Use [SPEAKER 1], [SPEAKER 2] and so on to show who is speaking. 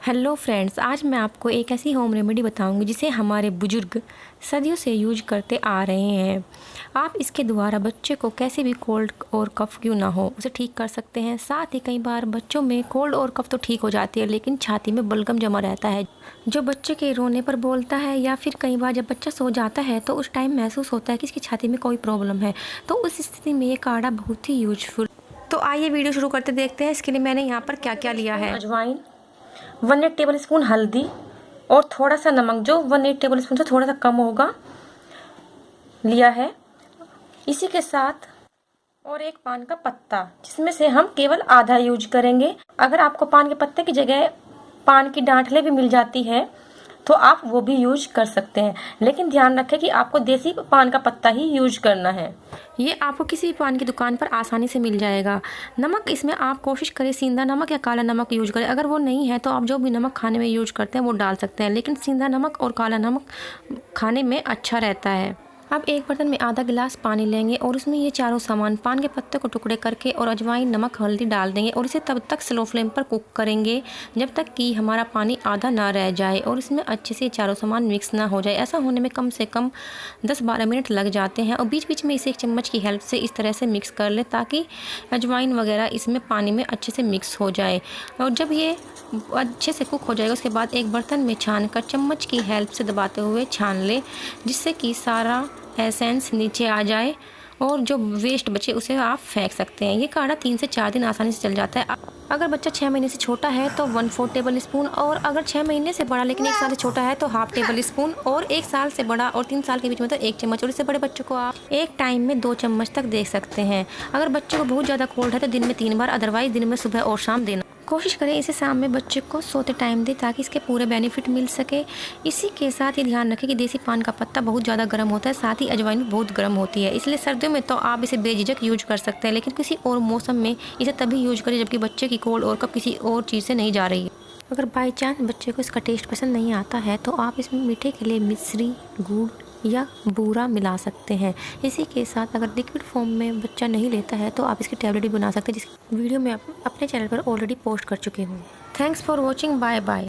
[SPEAKER 1] Hello friends, आज मैं आपको एक ऐसी होम रेमेडी बताऊंगी जिसे हमारे बुजुर्ग सदियों से यूज करते आ रहे हैं। आप इसके द्वारा बच्चे को कैसे भी कोल्ड और कफ़ क्यों ना हो उसे ठीक कर सकते हैं। साथ ही कई बार बच्चों में कोल्ड और कफ़ तो ठीक हो जाती है, लेकिन छाती में बलगम जमा रहता है जो बच्चे के रोने पर बोलता है, या फिर कई बार जब बच्चा सो जाता है तो उस टाइम महसूस होता है कि इसकी छाती में कोई प्रॉब्लम है। तो उस स्थिति में ये काढ़ा बहुत ही यूजफुल। तो आइए वीडियो शुरू करते देखते हैं। इसके लिए मैंने यहाँ पर क्या क्या लिया है। अजवाइन, 1 टेबल स्पून हल्दी और थोड़ा सा नमक जो 1 टेबल स्पून से थोड़ा सा कम होगा लिया है। इसी के साथ और एक पान का पत्ता, जिसमें से हम केवल आधा यूज करेंगे। अगर आपको पान के पत्ते की जगह पान की डांठलें भी मिल जाती है तो आप वो भी यूज कर सकते हैं, लेकिन ध्यान रखें कि आपको देसी पान का पत्ता ही यूज करना है। ये आपको किसी भी पान की दुकान पर आसानी से मिल जाएगा। नमक, इसमें आप कोशिश करें सींधा नमक या काला नमक यूज करें। अगर वो नहीं है तो आप जो भी नमक खाने में यूज करते हैं वो डाल सकते हैं, लेकिन सींधा नमक और काला नमक खाने में अच्छा रहता है। अब एक बर्तन में आधा गिलास पानी लेंगे और उसमें ये चारों सामान, पान के पत्ते को टुकड़े करके और अजवाइन, नमक, हल्दी डाल देंगे और इसे तब तक स्लो फ्लेम पर कुक करेंगे जब तक कि हमारा पानी आधा ना रह जाए और इसमें अच्छे से चारों सामान मिक्स ना हो जाए। ऐसा होने में कम से कम 10-12 मिनट लग जाते हैं। और बीच बीच में इसे एक चम्मच की हेल्प से इस तरह से मिक्स कर ले ताकि अजवाइन वगैरह इसमें पानी में अच्छे से मिक्स हो जाए। और जब ये अच्छे से कुक हो जाएगा उसके बाद एक बर्तन में छान कर चम्मच की हेल्प से दबाते हुए छान ले, जिससे कि सारा एसेंस नीचे आ जाए और जो वेस्ट बचे उसे आप फेंक सकते हैं। ये काढ़ा 3 से 4 दिन आसानी से चल जाता है। अगर बच्चा 6 महीने से छोटा है तो 1/4 टेबल स्पून, और अगर 6 महीने से बड़ा लेकिन 1 साल से छोटा है तो ½ टेबल स्पून, और 1 साल से बड़ा और 3 साल के बीच में तो 1 चम्मच, और इससे बड़े बच्चों को आप एक टाइम में 2 चम्मच तक दे सकते हैं। अगर बच्चे को बहुत ज़्यादा कोल्ड है तो दिन में 3 बार, अदरवाइज दिन में सुबह और शाम देना। कोशिश करें इसे शाम में बच्चे को सोते टाइम दें ताकि इसके पूरे बेनिफिट मिल सके। इसी के साथ ये ध्यान रखें कि देसी पान का पत्ता बहुत ज़्यादा गर्म होता है, साथ ही अजवाइन भी बहुत गर्म होती है, इसलिए सर्दियों में तो आप इसे बेझिझक यूज कर सकते हैं, लेकिन किसी और मौसम में इसे तभी यूज करें जबकि बच्चे की कोल्ड और कफ किसी और चीज़ से नहीं जा रही है। अगर बाई चांस बच्चे को इसका टेस्ट पसंद नहीं आता है तो आप इसमें मीठे के लिए मिश्री, गुड़ या बूरा मिला सकते हैं। इसी के साथ अगर लिक्विड फॉर्म में बच्चा नहीं लेता है तो आप इसकी टैबलेट भी बना सकते हैं, जिसकी वीडियो मैं अपने चैनल पर ऑलरेडी पोस्ट कर चुकी हूँ। Thanks for watching, bye bye.